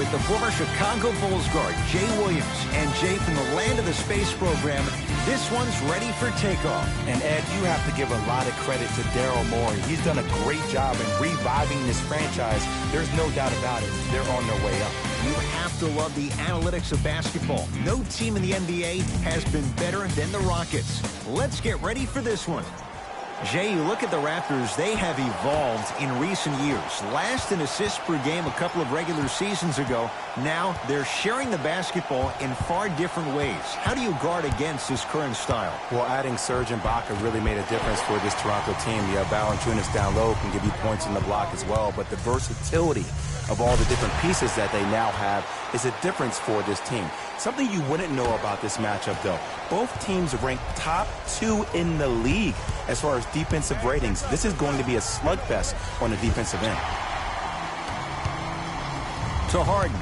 with the former Chicago Bulls guard, Jay Williams. And Jay, from the land of the space program, this one's ready for takeoff. And Ed, you have to give a lot of credit to Daryl Morey. He's done a great job in reviving this franchise. There's no doubt about it. They're on their way up. You have to love the analytics of basketball. No team in the NBA has been better than the Rockets. Let's get ready for this one. Jay, you look at the Raptors, they have evolved in recent years. Last in assists per game a couple of regular seasons ago. Now they're sharing the basketball in far different ways. How do you guard against this current style? Well, adding Serge Ibaka really made a difference for this Toronto team. You have Valanciunas down low, can give you points in the block as well. But the versatility of all the different pieces that they now have is a difference for this team. Something you wouldn't know about this matchup, though. Both teams rank top 2 in the league as far as defensive ratings. This is going to be a slugfest on the defensive end. To Harden.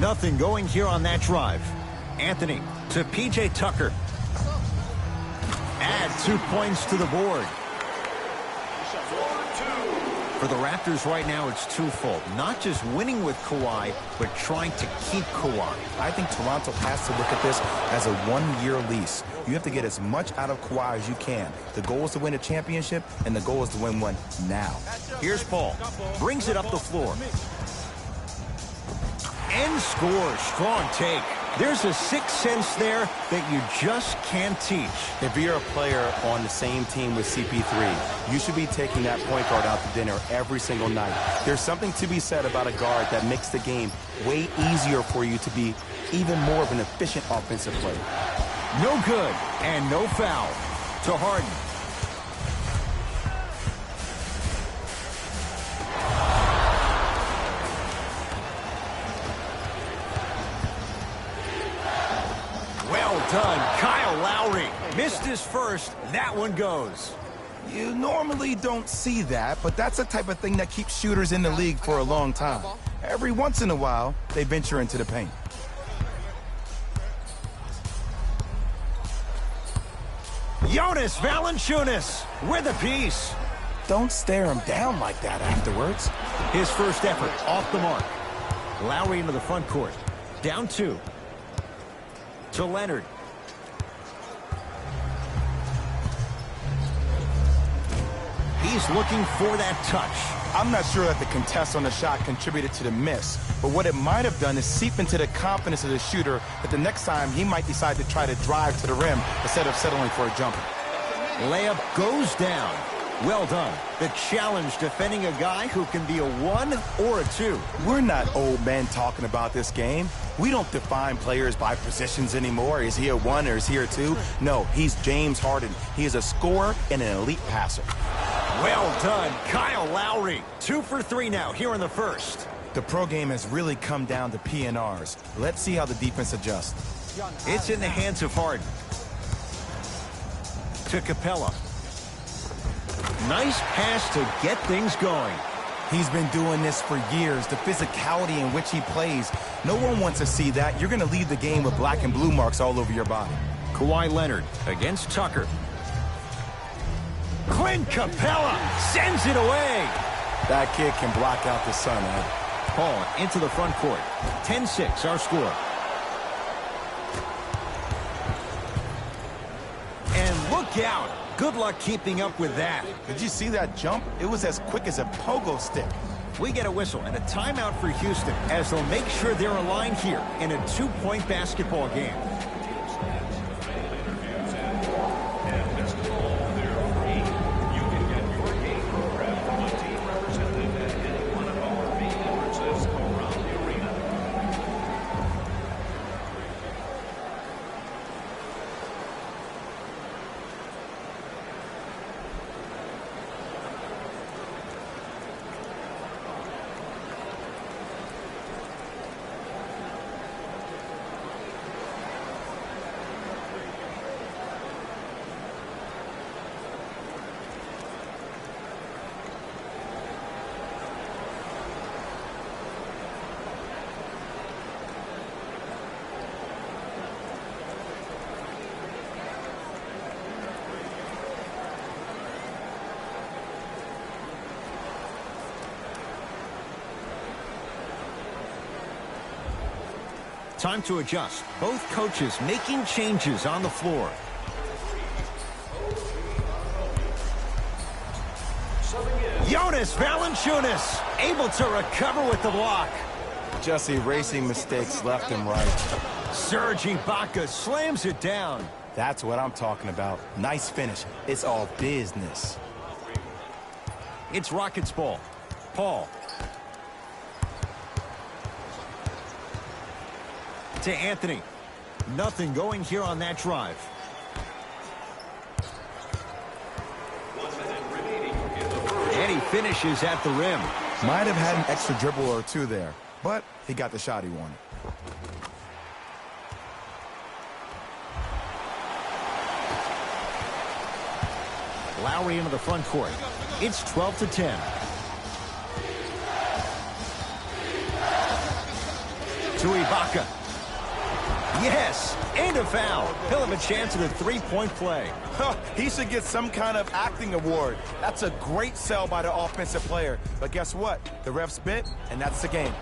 Nothing going here on that drive. Anthony to P.J. Tucker. Add 2 points to the board. For the Raptors right now, it's twofold. Not just winning with Kawhi, but trying to keep Kawhi. I think Toronto has to look at this as a one-year lease. You have to get as much out of Kawhi as you can. The goal is to win a championship, and the goal is to win one now. Here's Paul. Brings it up the floor. And scores. Strong take. There's a sixth sense there that you just can't teach. If you're a player on the same team with CP3, you should be taking that point guard out to dinner every single night. There's something to be said about a guard that makes the game way easier for you to be even more of an efficient offensive player. No good, and no foul. To Harden. Done. Kyle Lowry missed his first. That one goes. You normally don't see that, but that's the type of thing that keeps shooters in the league for a long time. Every once in a while, they venture into the paint. Jonas Valanciunas with a piece. Don't stare him down like that afterwards. His first effort off the mark. Lowry into the front court. Down 2. To Leonard. He's looking for that touch. I'm not sure that the contest on the shot contributed to the miss, but what it might have done is seep into the confidence of the shooter that the next time he might decide to try to drive to the rim instead of settling for a jumper. Layup goes down. Well done. The challenge defending a guy who can be a 1 or a 2. We're not old men talking about this game. We don't define players by positions anymore. Is he a 1 or is he a 2? No, he's James Harden. He is a scorer and an elite passer. Well done, Kyle Lowry. 2 for 3 now here in the first. The pro game has really come down to PNRs. Let's see how the defense adjusts. It's in the hands of Harden. To Capella. Nice pass to get things going. He's been doing this for years. The physicality in which he plays. No one wants to see that. You're going to leave the game with black and blue marks all over your body. Kawhi Leonard against Tucker. Clint Capella sends it away. That kid can block out the sun, Ed. Paul into the front court. 10-6 our score. And look out. Good luck keeping up with that. Did you see that jump? It was as quick as a pogo stick. We get a whistle and a timeout for Houston as they'll make sure they're aligned here in a 2-point basketball game. Time to adjust. Both coaches making changes on the floor. Jonas Valanciunas able to recover with the block. Just erasing mistakes left and right. Serge Ibaka slams it down. That's what I'm talking about. Nice finish. It's all business. It's Rockets ball. Paul. To Anthony. Nothing going here on that drive. And he finishes at the rim. Might have had an extra dribble or two there, but he got the shot he wanted. Lowry into the front court. It's 12-10. To Ibaka. Yes, and a foul. He'll have a chance at a three-point play. He should get some kind of acting award. That's a great sell by the offensive player. But guess what? The ref spit, and that's the game.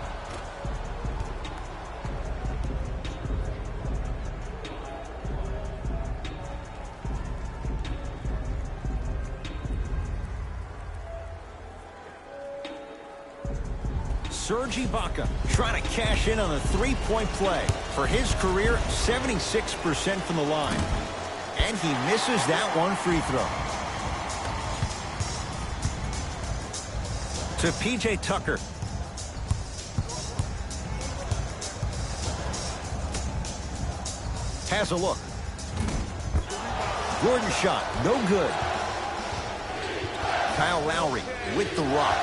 Serge Ibaka trying to cash in on a three-point play. For his career, 76% from the line. And he misses that one free throw. To P.J. Tucker. Has a look. Gordon shot, no good. Kyle Lowry with the rock.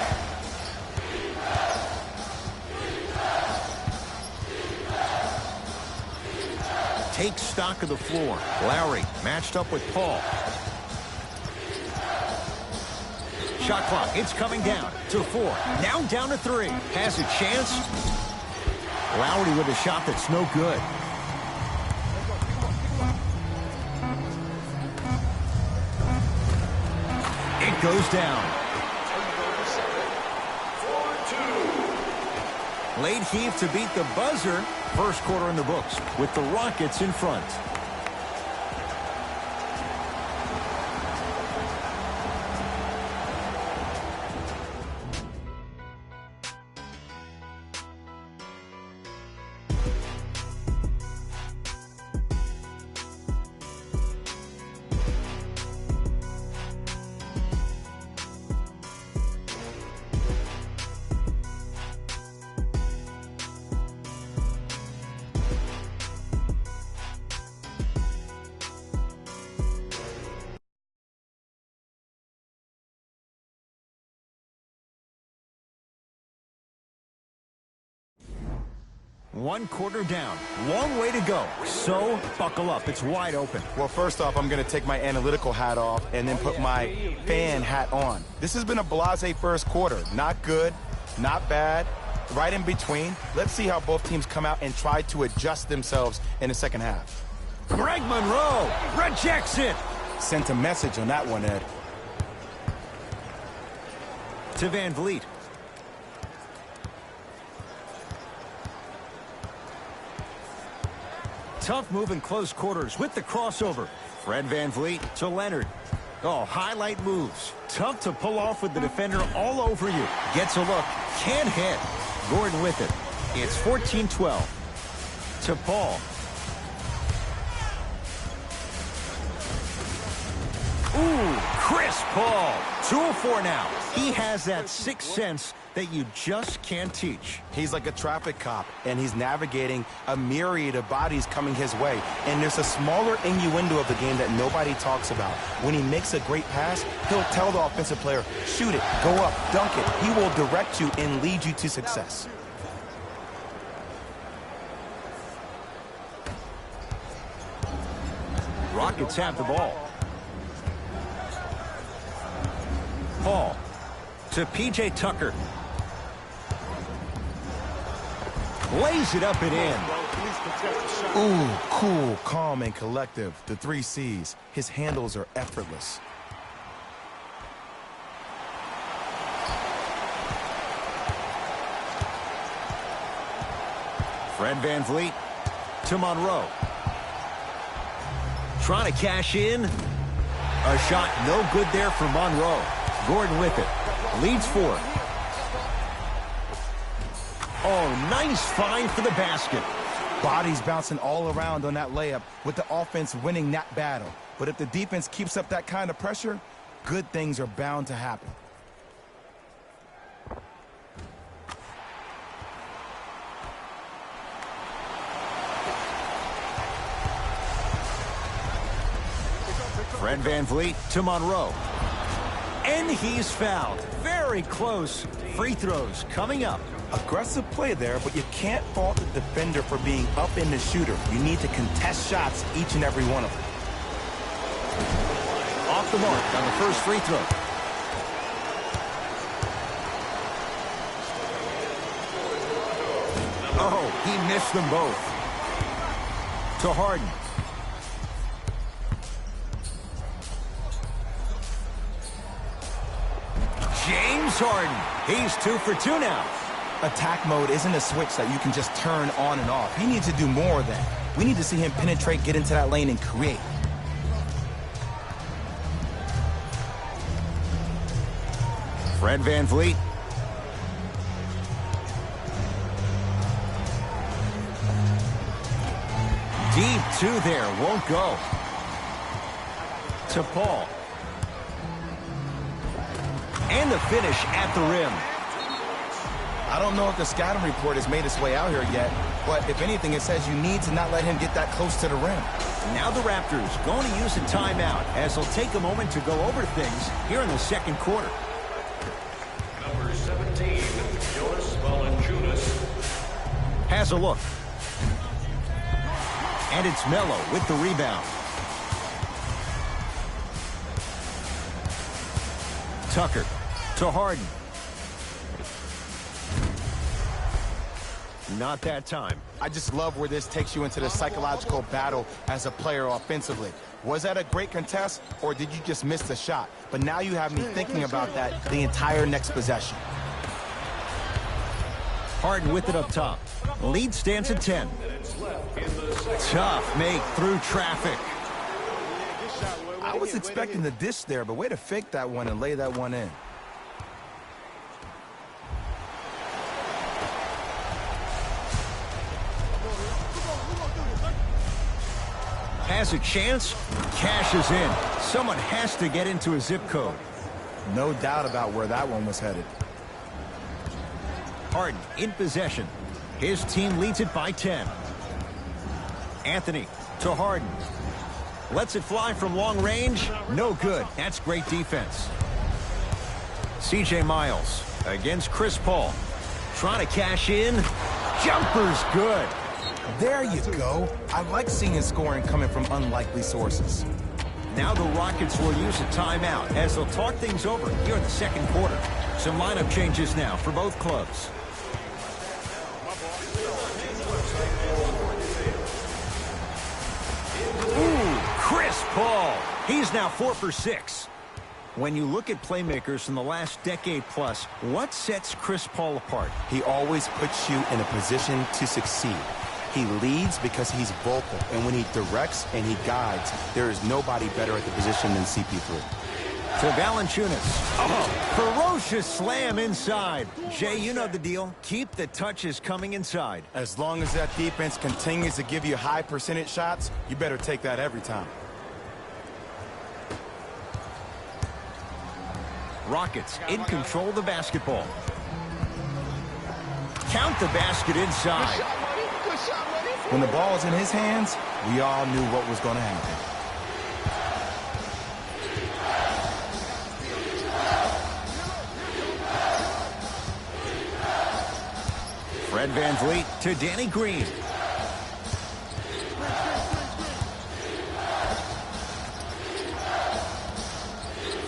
Takes stock of the floor. Lowry matched up with Paul. Shot clock, it's coming down to 4. Now down to 3. Has a chance. Lowry with a shot that's no good. It goes down. Late heave to beat the buzzer. First quarter in the books with the Rockets in front. One quarter down. Long way to go. So, buckle up. It's wide open. Well, first off, I'm going to take my analytical hat off and then put my fan hat on. This has been a blasé first quarter. Not good, not bad, right in between. Let's see how both teams come out and try to adjust themselves in the second half. Greg Monroe rejects it. Sent a message on that one, Ed. To Van Vliet. Tough move in close quarters with the crossover. Fred Van Vliet to Leonard. Oh, highlight moves. Tough to pull off with the defender all over you. Gets a look. Can't hit. Gordon with it. It's 14-12. To Paul. Ooh, Chris Paul. 2 of 4 now. He has that sixth sense that you just can't teach. He's like a traffic cop, and he's navigating a myriad of bodies coming his way. And there's a smaller innuendo of the game that nobody talks about. When he makes a great pass, he'll tell the offensive player, shoot it, go up, dunk it. He will direct you and lead you to success. Rockets have the ball. Paul to P.J. Tucker. Lays it up and in. Ooh, cool, calm, and collective. The 3 C's. His handles are effortless. Fred Van Vliet to Monroe. Trying to cash in. A shot no good there for Monroe. Gordon with it. Leads 4. Oh, nice find for the basket. Bodies bouncing all around on that layup with the offense winning that battle. But if the defense keeps up that kind of pressure, good things are bound to happen. Fred VanVleet to Monroe. And he's fouled. Very close. Free throws coming up. Aggressive play there, but you can't fault the defender for being up in the shooter. You need to contest shots, each and every one of them. Off the mark on the first free throw. Oh, he missed them both. To Harden. James Harden. He's 2 for 2 now. Attack mode isn't a switch that you can just turn on and off. He needs to do more of that. We need to see him penetrate, get into that lane, and create. Fred VanVleet. Deep 2 there. Won't go. To Paul. And the finish at the rim. I don't know if the scouting report has made its way out here yet, but if anything, it says you need to not let him get that close to the rim. Now the Raptors going to use a timeout as they'll take a moment to go over things here in the second quarter. Number 17, Jonas Valanciunas. Has a look. And it's Melo with the rebound. Tucker to Harden. Not that time. I just love where this takes you into the psychological battle as a player offensively. Was that a great contest, or did you just miss the shot? But now you have me thinking about that the entire next possession. Harden with it up top. Lead stands at 10. Tough make through traffic. I was expecting the dish there, but way to fake that one and lay that one in. Has a chance, cashes in. Someone has to get into a zip code. No doubt about where that one was headed. Harden in possession. His team leads it by 10. Anthony to Harden. Lets it fly from long range. No good. That's great defense. C.J. Miles against Chris Paul. Trying to cash in. Jumper's good. There you go. I like seeing his scoring coming from unlikely sources. Now the Rockets will use a timeout as they'll talk things over here in the second quarter. Some lineup changes now for both clubs. Ooh, Chris Paul. He's now 4 for 6. When you look at playmakers in the last decade plus, what sets Chris Paul apart? He always puts you in a position to succeed. He leads because he's vocal, and when he directs and he guides, there is nobody better at the position than CP3. To Valanciunas. Oh, ferocious slam inside. Jay, you know the deal. Keep the touches coming inside. As long as that defense continues to give you high percentage shots, you better take that every time. Rockets in control of the basketball. Count the basket inside. When the ball is in his hands, we all knew what was going to happen. Fred VanVleet to Danny Green.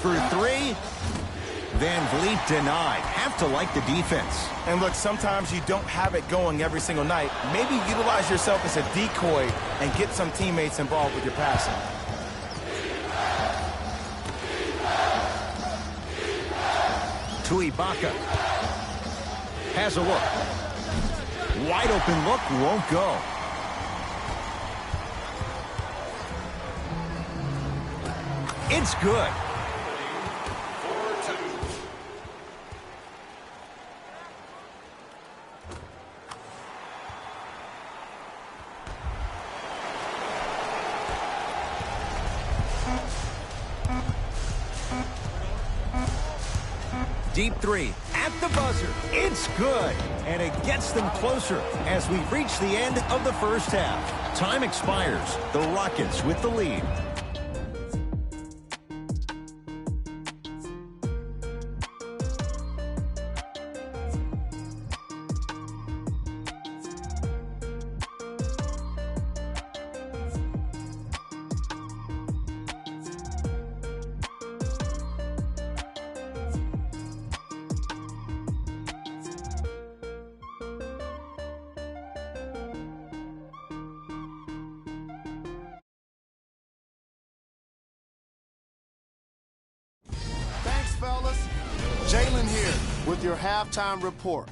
For 3. VanVleet denied. Have to like the defense. And look, sometimes you don't have it going every single night. Maybe utilize yourself as a decoy and get some teammates involved with your passing. To Ibaka. Has a look. Wide open look, won't go. It's good. Deep three at the buzzer. It's good. And it gets them closer as we reach the end of the first half. Time expires. The Rockets with the lead. Fellas, Jalen here with your halftime report.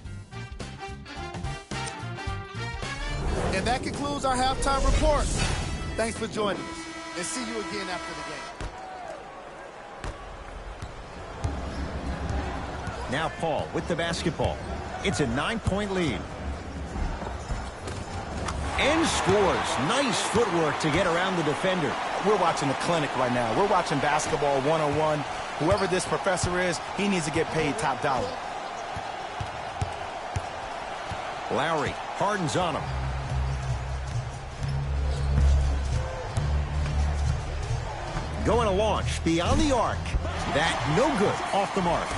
And that concludes our halftime report. Thanks for joining us, and see you again after the game. Now Paul with the basketball. It's a 9-point lead. And scores. Nice footwork to get around the defender. We're watching a clinic right now. We're watching basketball one-on-one. Whoever this professor is, he needs to get paid top dollar. Lowry, Harden's on him. Going to launch beyond the arc. That no good, off the mark.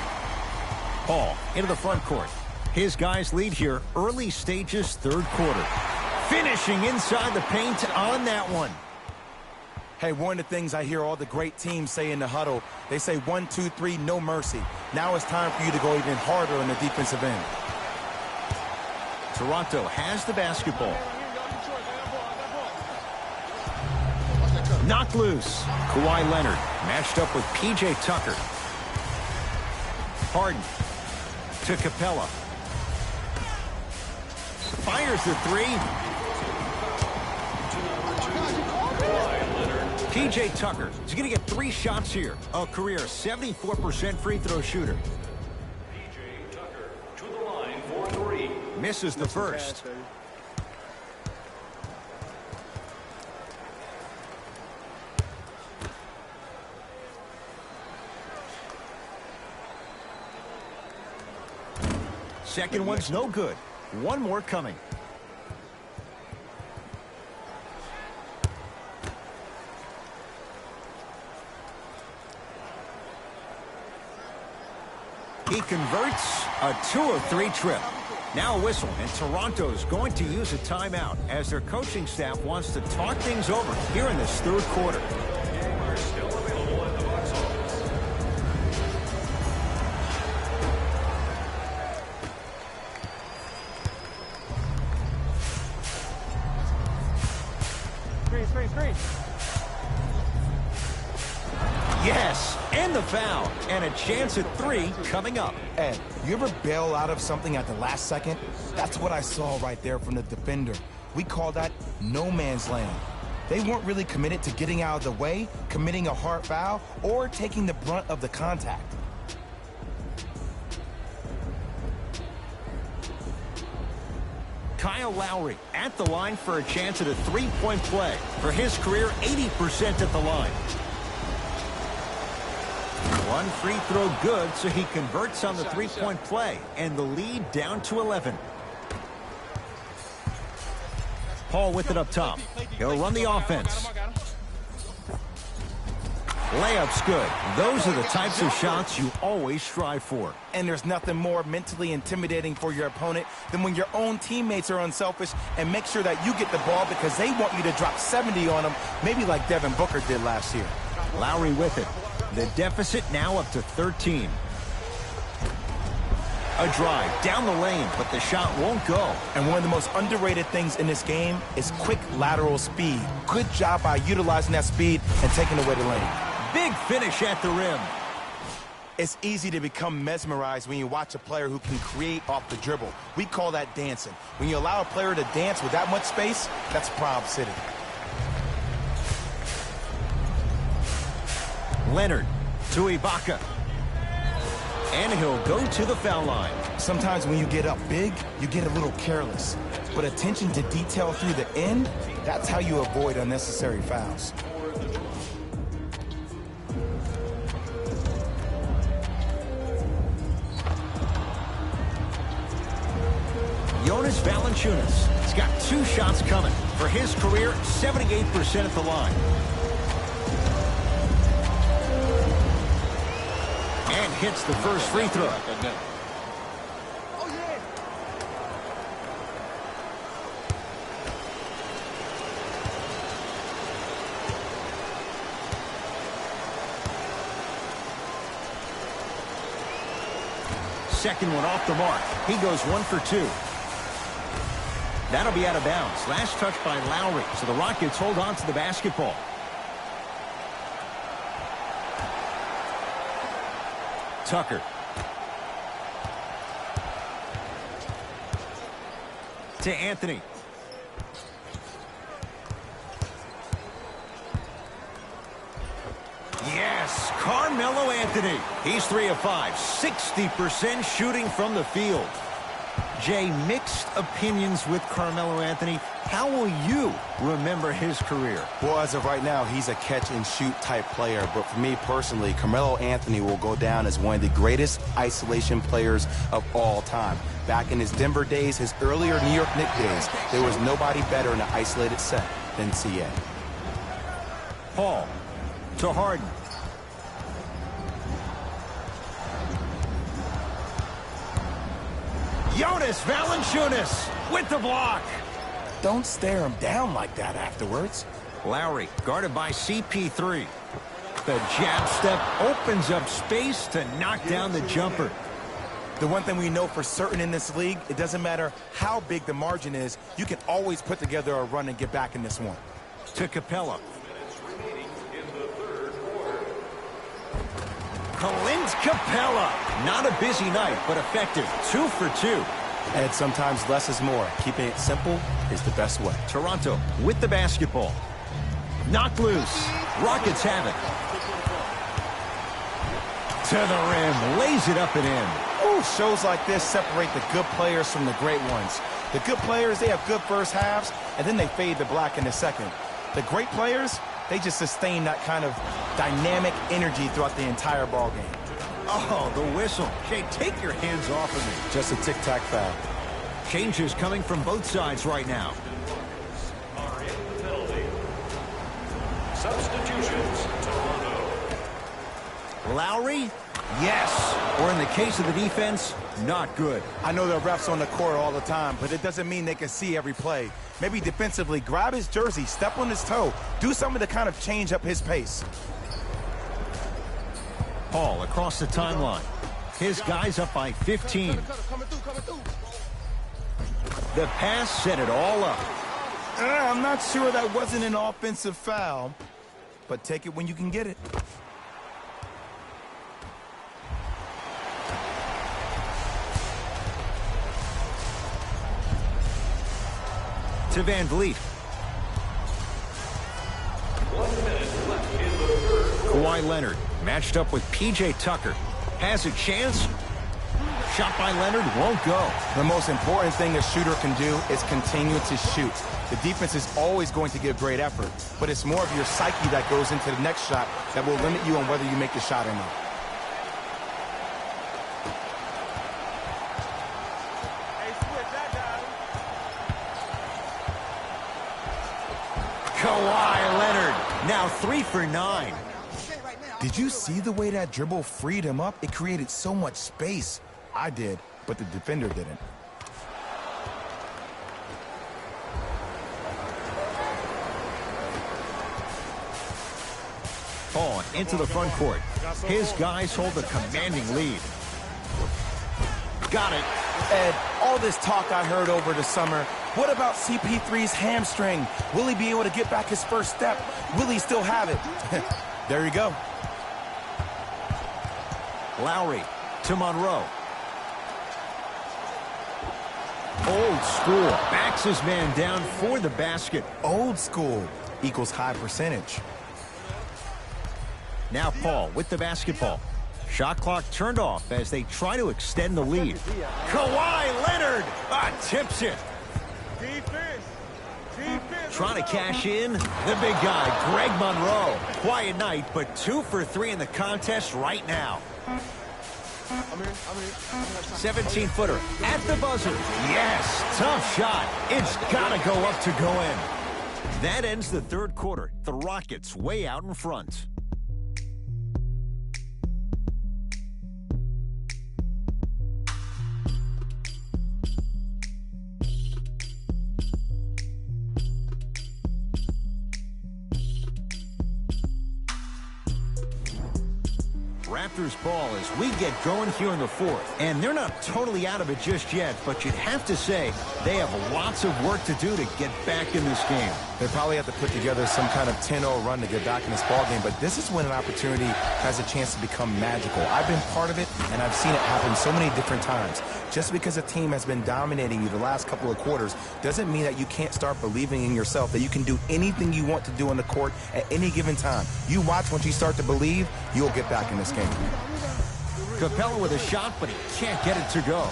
Paul into the front court. His guys lead here, early stages, third quarter. Finishing inside the paint on that one. Hey, one of the things I hear all the great teams say in the huddle, they say 1, 2, 3, no mercy. Now it's time for you to go even harder on the defensive end. Toronto has the basketball. Knocked loose. Kawhi Leonard matched up with P.J. Tucker. Harden to Capella. Fires the three. P.J. Tucker is going to get 3 shots here. A career 74% free throw shooter. P.J. Tucker to the line for 3. Misses the first. Second one's no good. One more coming. He converts a 2-of-3 trip. Now a whistle, and Toronto's going to use a timeout as their coaching staff wants to talk things over here in this third quarter. Are still available at the box office. Screen. Yes, and the foul, and a chance at 3 coming up. Ed, you ever bail out of something at the last second? That's what I saw right there from the defender. We call that no man's land. They weren't really committed to getting out of the way, committing a hard foul, or taking the brunt of the contact. Kyle Lowry at the line for a chance at a 3-point play. For his career, 80% at the line. One free throw good, so he converts on the 3-point play, and the lead down to 11. Paul with it up top. He'll run the offense. Layup's good. Those are the types of shots you always strive for. And there's nothing more mentally intimidating for your opponent than when your own teammates are unselfish and make sure that you get the ball because they want you to drop 70 on them, maybe like Devin Booker did last year. Lowry with it. The deficit now up to 13. A drive down the lane, but the shot won't go. And one of the most underrated things in this game is quick lateral speed. Good job by utilizing that speed and taking away the lane. Big finish at the rim. It's easy to become mesmerized when you watch a player who can create off the dribble. We call that dancing. When you allow a player to dance with that much space, that's Prob City. Leonard to Ibaka. And he'll go to the foul line. Sometimes when you get up big, you get a little careless. But attention to detail through the end, that's how you avoid unnecessary fouls. Jonas Valanciunas has got 2 shots coming. For his career, 78% at the line. And hits the first free throw. Second one off the mark. He goes 1 for 2. That'll be out of bounds. Last touch by Lowry. So the Rockets hold on to the basketball. Tucker. To Anthony. Yes, Carmelo Anthony. He's 3 of 5. 60% shooting from the field. Jay, mixed opinions with Carmelo Anthony. How will you remember his career? Well, as of right now, he's a catch-and-shoot type player. But for me personally, Carmelo Anthony will go down as one of the greatest isolation players of all time. Back in his Denver days, his earlier New York Knicks days, there was nobody better in an isolated set than CA. Paul to Harden. Jonas Valanciunas with the block. Don't stare him down like that afterwards. Lowry guarded by CP3. The jab step opens up space to knock down the jumper. The one thing we know for certain in this league, it doesn't matter how big the margin is, you can always put together a run and get back in this one. To Capella. Clint Capella. Not a busy night, but effective. 2 for 2. And sometimes less is more. Keeping it simple is the best way. Toronto with the basketball. Knocked loose. Rockets have it. To the rim. Lays it up and in. Ooh, shows like this separate the good players from the great ones. The good players, they have good first halves, and then they fade to black in the second. The great players, they just sustain that kind of dynamic energy throughout the entire ball game. Oh, the whistle. Jay, take your hands off of me. Just a tic-tac foul. Changes coming from both sides right now. Are in the penalty. Substitutions, Toronto. Lowry? Yes. Or in the case of the defense, not good. I know there are refs on the court all the time, but it doesn't mean they can see every play. Maybe defensively, grab his jersey, step on his toe, do something to kind of change up his pace. Paul across the timeline. His guys up by 15. The pass set it all up. I'm not sure that wasn't an offensive foul, but take it when you can get it. To Van Vliet. 1 minute left in the third. Kawhi Leonard matched up with P.J. Tucker. Has a chance. Shot by Leonard won't go. The most important thing a shooter can do is continue to shoot. The defense is always going to give great effort, but it's more of your psyche that goes into the next shot that will limit you on whether you make the shot or not. Kawhi Leonard, now 3 for 9. Did you see the way that dribble freed him up? It created so much space. I did, but the defender didn't. Paul into the front court. His guys hold a commanding lead. Got it. Ed, all this talk I heard over the summer, what about CP3's hamstring? Will he be able to get back his first step? Will he still have it? There you go. Lowry to Monroe. Old school. Backs his man down for the basket. Old school equals high percentage. Now Paul with the basketball. Shot clock turned off as they try to extend the lead. Kawhi Leonard tips it. Trying to cash in. The big guy, Greg Monroe. Quiet night, but 2 for 3 in the contest right now. 17-footer at the buzzer. Yes, tough shot. It's got to go up to go in. That ends the third quarter. The Rockets way out in front. Raptors ball as we get going here in the fourth. And they're not totally out of it just yet, but you'd have to say they have lots of work to do to get back in this game. They probably have to put together some kind of 10-0 run to get back in this ball game, but this is when an opportunity has a chance to become magical. I've been part of it, and I've seen it happen so many different times. Just because a team has been dominating you the last couple of quarters doesn't mean that you can't start believing in yourself, that you can do anything you want to do on the court at any given time. You watch, once you start to believe, you'll get back in this game. Capella with a shot, but he can't get it to go.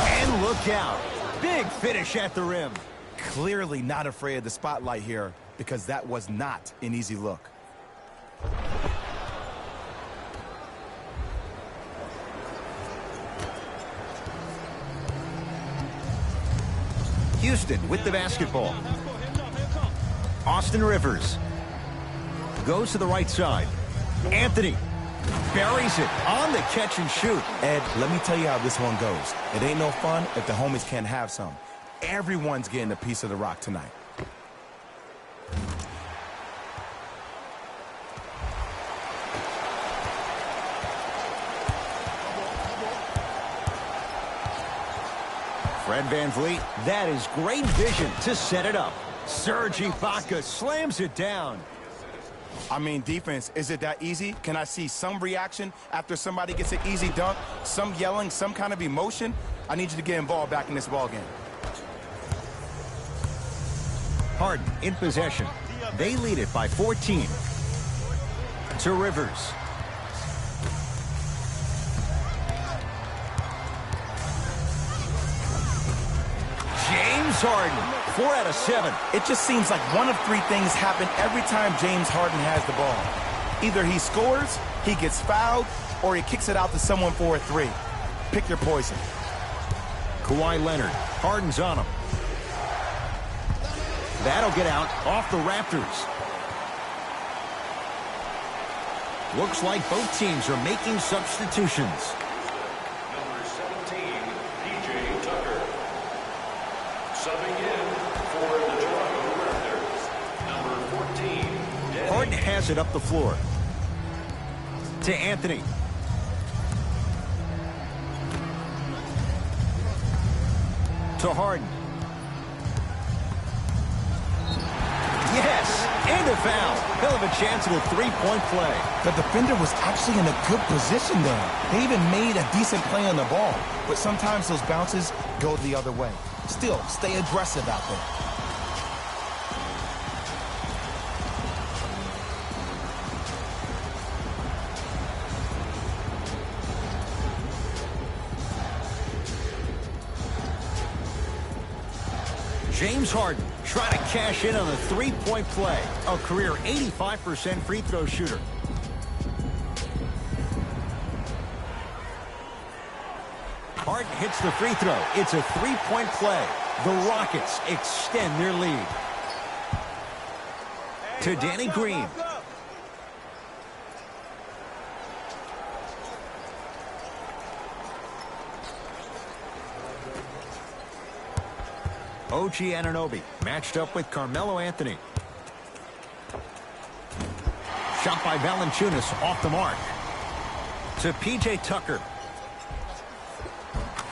And look out. Big finish at the rim. Clearly not afraid of the spotlight here, because that was not an easy look. Houston with the basketball. Austin Rivers goes to the right side. Anthony buries it on the catch and shoot. Ed, let me tell you how this one goes. It ain't no fun if the homies can't have some. Everyone's getting a piece of the rock tonight. Fred VanVleet, that is great vision to set it up. Serge Ibaka slams it down. I mean, defense, is it that easy? Can I see some reaction after somebody gets an easy dunk? Some yelling, some kind of emotion? I need you to get involved back in this ball game. Harden in possession. They lead it by 14. To Rivers. James Harden. 4 out of 7. It just seems like one of 3 things happen every time James Harden has the ball. Either he scores, he gets fouled, or he kicks it out to someone for a 3. Pick your poison. Kawhi Leonard. Harden's on him. That'll get out off the Raptors. Looks like both teams are making substitutions. Number 17, PJ Tucker. Subbing in for the Toronto Raptors. Number 14, Harden has it up the floor. To Anthony. To Harden. Yes, and a foul. He'll have a chance at a 3-point play. The defender was actually in a good position there. They even made a decent play on the ball. But sometimes those bounces go the other way. Still, stay aggressive out there. James Harden trying to cash in on the 3-point play. A career 85% free throw shooter. Harden hits the free throw. It's a 3-point play. The Rockets extend their lead. To Danny Green. OG Anunoby matched up with Carmelo Anthony. Shot by Valanciunas off the mark. To PJ Tucker.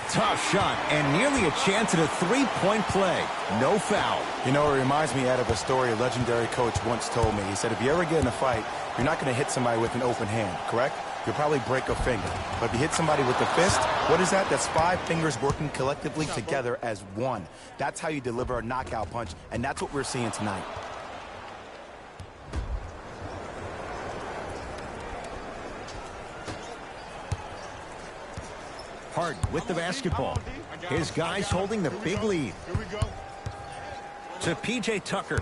Tough shot and nearly a chance at a 3-point play. No foul. You know, it reminds me, Ed, of a story a legendary coach once told me. He said, if you ever get in a fight, you're not going to hit somebody with an open hand, correct? You'll probably break a finger. But if you hit somebody with the fist, what is that? That's 5 fingers working collectively together as one. That's how you deliver a knockout punch, and that's what we're seeing tonight. Harden with the basketball. His guys holding the big lead. To P.J. Tucker.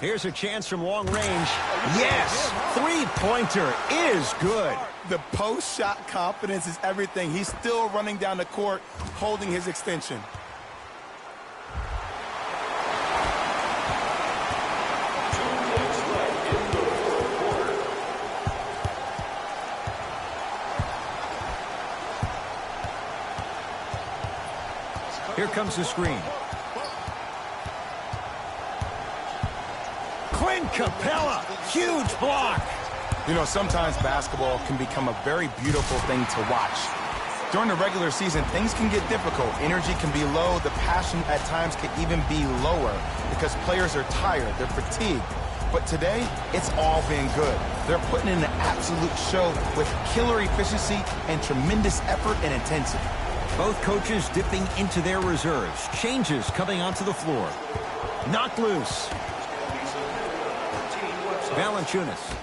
Here's a chance from long range. Yes! Three-pointer is good. The post-shot confidence is everything. He's still running down the court, holding his extension. Here comes the screen. Clint Capella, huge block. You know, sometimes basketball can become a very beautiful thing to watch. During the regular season, things can get difficult. Energy can be low. The passion at times can even be lower because players are tired. They're fatigued. But today, it's all been good. They're putting in an absolute show with killer efficiency and tremendous effort and intensity. Both coaches dipping into their reserves. Changes coming onto the floor. Knocked loose. Valanciunas.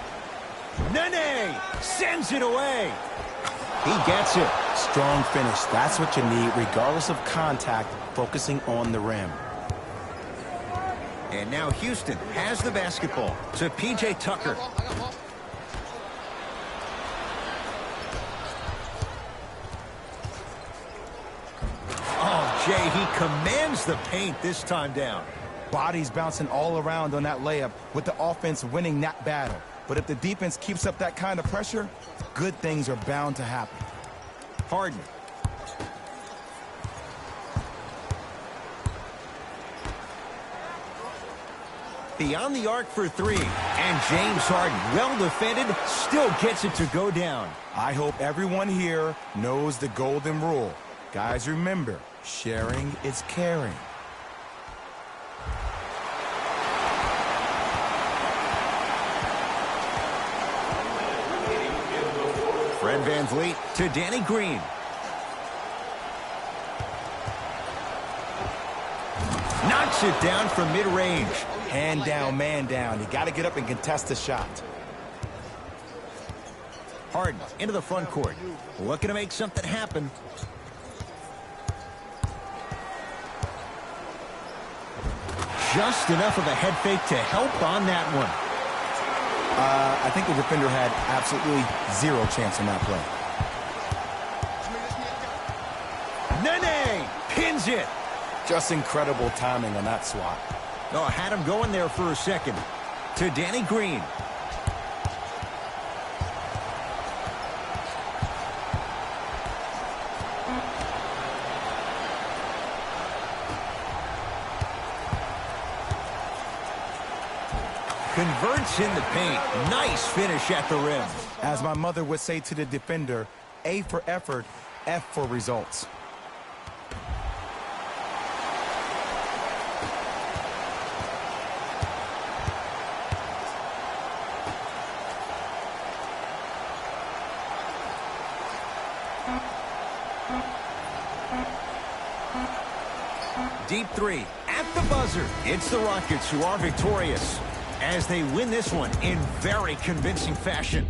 Nene sends it away. He gets it. Strong finish. That's what you need, regardless of contact, focusing on the rim. And now Houston has the basketball to P.J. Tucker. Oh, Jay, he commands the paint this time down. Bodies bouncing all around on that layup with the offense winning that battle. But if the defense keeps up that kind of pressure, good things are bound to happen. Harden. Beyond the arc for three. And James Harden, well defended, still gets it to go down. I hope everyone here knows the golden rule. Guys, remember, sharing is caring. Fred VanVleet to Danny Green. Knocks it down from mid-range. Hand down, man down. You got to get up and contest the shot. Harden into the front court. Looking to make something happen. Just enough of a head fake to help on that one. I think the defender had absolutely zero chance in that play. Nene pins it. Just incredible timing on that swat. Oh, had him going there for a second. To Danny Green. Converts in the paint. Nice finish at the rim. As my mother would say to the defender, A for effort, F for results. Deep three at the buzzer. It's the Rockets who are victorious as they win this one in very convincing fashion.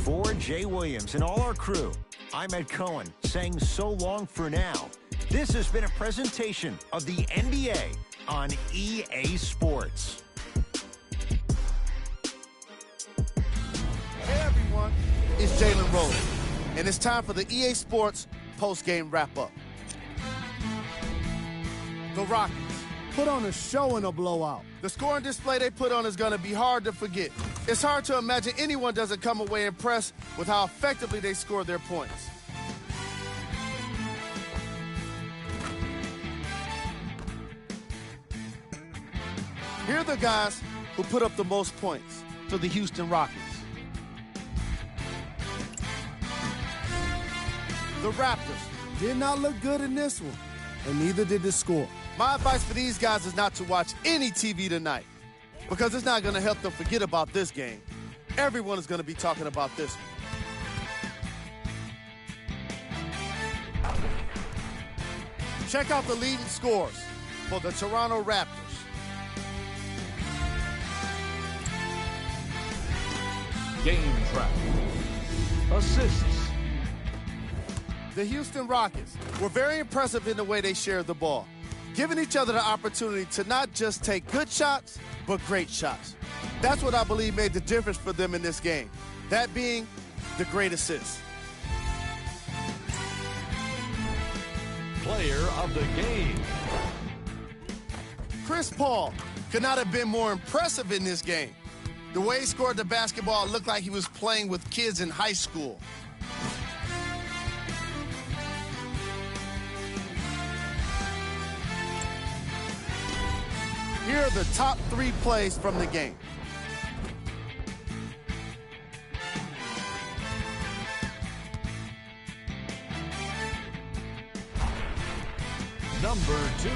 For Jay Williams and all our crew, I'm Ed Cohen saying so long for now. This has been a presentation of the NBA on EA Sports. Hey everyone, it's Jalen Rose, and it's time for the EA Sports post-game wrap-up. The Rockets put on a show in a blowout. The scoring display they put on is going to be hard to forget. It's hard to imagine anyone doesn't come away impressed with how effectively they scored their points. Here are the guys who put up the most points for the Houston Rockets. The Raptors did not look good in this one, and neither did the score. My advice for these guys is not to watch any TV tonight, because it's not going to help them forget about this game. Everyone is going to be talking about this one. Check out the leading scores for the Toronto Raptors. Game track. Assists. The Houston Rockets were very impressive in the way they shared the ball, giving each other the opportunity to not just take good shots, but great shots. That's what I believe made the difference for them in this game, that being the great assist. Player of the game. Chris Paul could not have been more impressive in this game. The way he scored the basketball looked like he was playing with kids in high school. Here are the top 3 plays from the game. Number 2.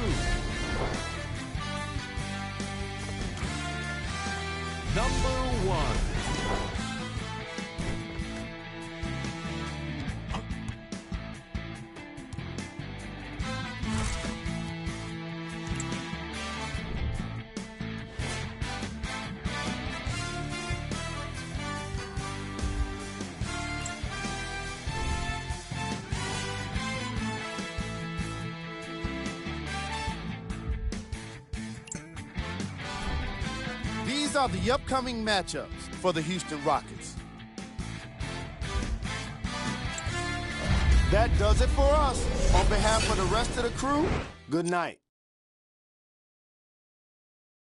Number 1. These are the upcoming matchups for the Houston Rockets. That does it for us. On behalf of the rest of the crew, good night.